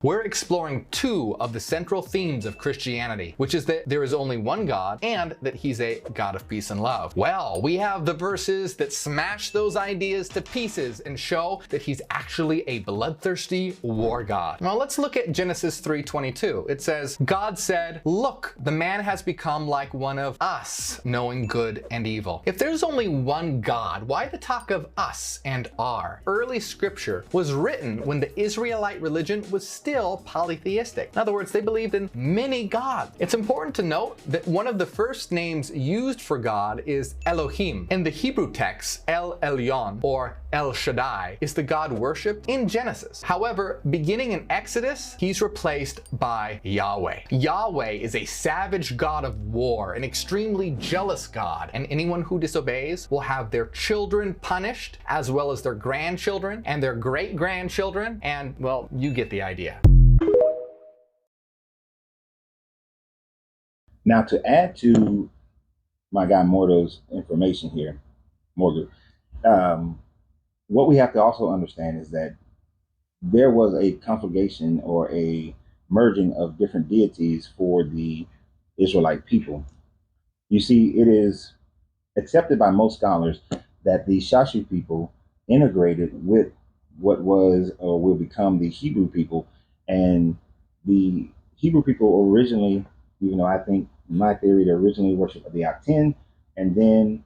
We're exploring two of the central themes of Christianity, which is that there is only one God and that he's a God of peace and love. Well, we have the verses that smash those ideas to pieces and show that he's actually a bloodthirsty war god. Now let's look at Genesis 3:22. It says, God said, "Look, the man has become like one of us, knowing good and evil." If there's only one God, why the talk of us and our? Early scripture was written when the Israelite religion was still polytheistic. In other words, they believed in many gods. It's important to note that one of the first names used for God is Elohim. In the Hebrew text, El Elyon or El Shaddai is the God worshipped in Genesis. However, beginning in Exodus, he's replaced by Yahweh. Yahweh is a savage God of war, an extremely jealous God, and anyone who disobeys will have their children punished, as well as their grandchildren and their great-grandchildren, and, well, you get the idea. Now, to add to my guy Mordo's information here, Morgue, what we have to also understand is that there was a conflagration or a merging of different deities for the Israelite people. You see, it is accepted by most scholars that the Shashu people integrated with what was or will become the Hebrew people. And the Hebrew people originally, even though I think in my theory they originally worshipped the Aten and then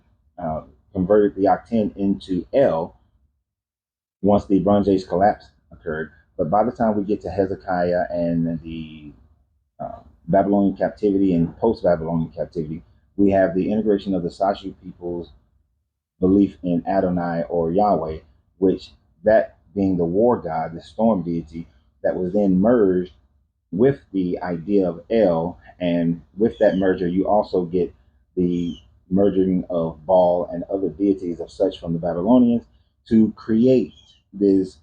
converted the Aten into El once the Bronze Age collapse occurred. But by the time we get to Hezekiah and the Babylonian captivity and post-Babylonian captivity, we have the integration of the Shashu people's belief in Adonai or Yahweh, which that being the war god, the storm deity, that was then merged with the idea of El. And with that merger, you also get the merging of Baal and other deities of such from the Babylonians to create this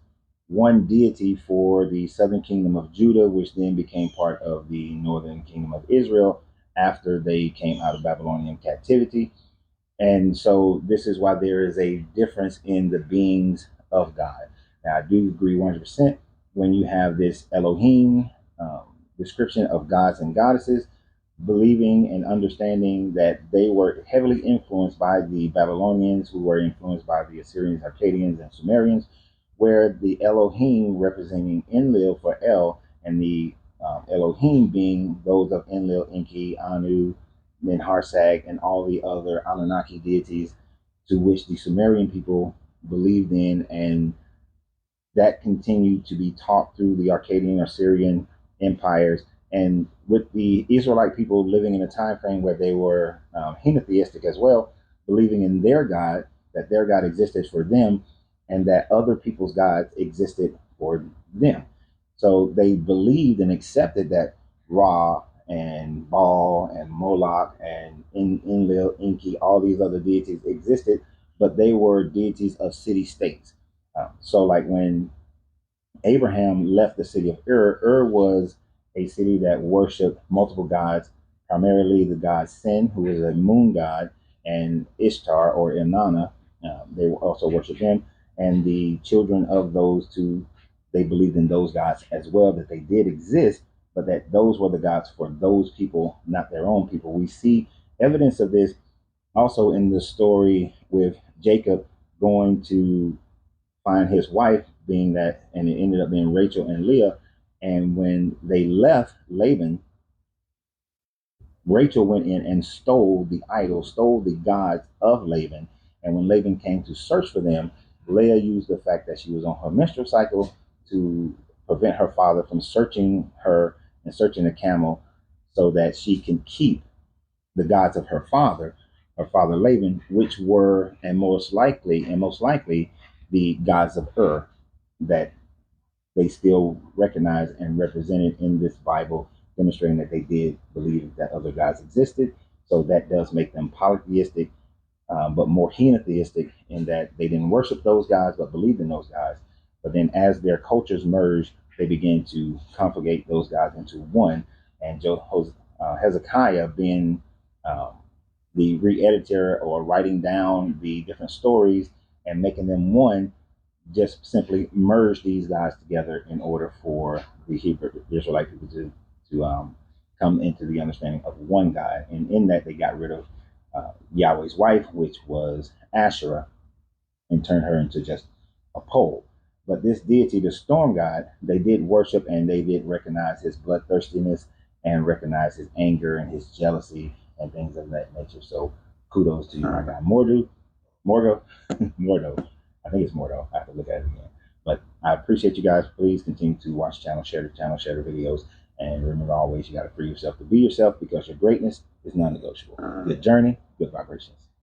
one deity for the southern kingdom of Judah, which then became part of the northern kingdom of Israel after they came out of Babylonian captivity. And so this is why there is a difference in the beings of God. Now, I do agree 100% when you have this Elohim description of gods and goddesses, believing and understanding that they were heavily influenced by the Babylonians, who were influenced by the Assyrians, Akkadians, and Sumerians, where the Elohim representing Enlil for El, and the Elohim being those of Enlil, Enki, Anu, then Harsag, and all the other Anunnaki deities to which the Sumerian people believed in, and that continued to be taught through the Akkadian or Syrian empires. And with the Israelite people living in a time frame where they were henotheistic as well, believing in their God, that their God existed for them, and that other people's gods existed for them. So they believed and accepted that Ra and Baal and Moloch and Enlil, Enki, all these other deities existed, but they were deities of city-states. So like when Abraham left the city of Ur was a city that worshipped multiple gods, primarily the god Sin, who is a moon god, and Ishtar or Inanna. They also worship him. And the children of those two, they believed in those gods as well, that they did exist, but that those were the gods for those people, not their own people. We see evidence of this also in the story with Jacob going to find his wife, being that, and it ended up being Rachel and Leah. And when they left Laban, Rachel went in and stole the idol, stole the gods of Laban. And when Laban came to search for them, Leah used the fact that she was on her menstrual cycle to prevent her father from searching her and searching the camel, so that she can keep the gods of her father Laban, which were and most likely the gods of Ur, that they still recognize and represented in this Bible, demonstrating that they did believe that other gods existed. So that does make them polytheistic, but more henotheistic, in that they didn't worship those gods but believed in those gods. But then as their cultures merged, they began to conflagate those gods into one. And Hezekiah, being the re-editor or writing down the different stories and making them one, just simply merged these guys together in order for the Hebrew Israelite people to come into the understanding of one God. And in that, they got rid of Yahweh's wife, which was Asherah, and turned her into just a pole. But this deity, the storm god, they did worship and they did recognize his bloodthirstiness and recognize his anger and his jealousy and things of that nature. So kudos to you, my guy. Morgo, Mordo. I think it's Mordo. I have to look at it again. But I appreciate you guys. Please continue to watch channel, share the videos. And remember always, you got to free yourself to be yourself because your greatness is non-negotiable. Good journey, good vibrations.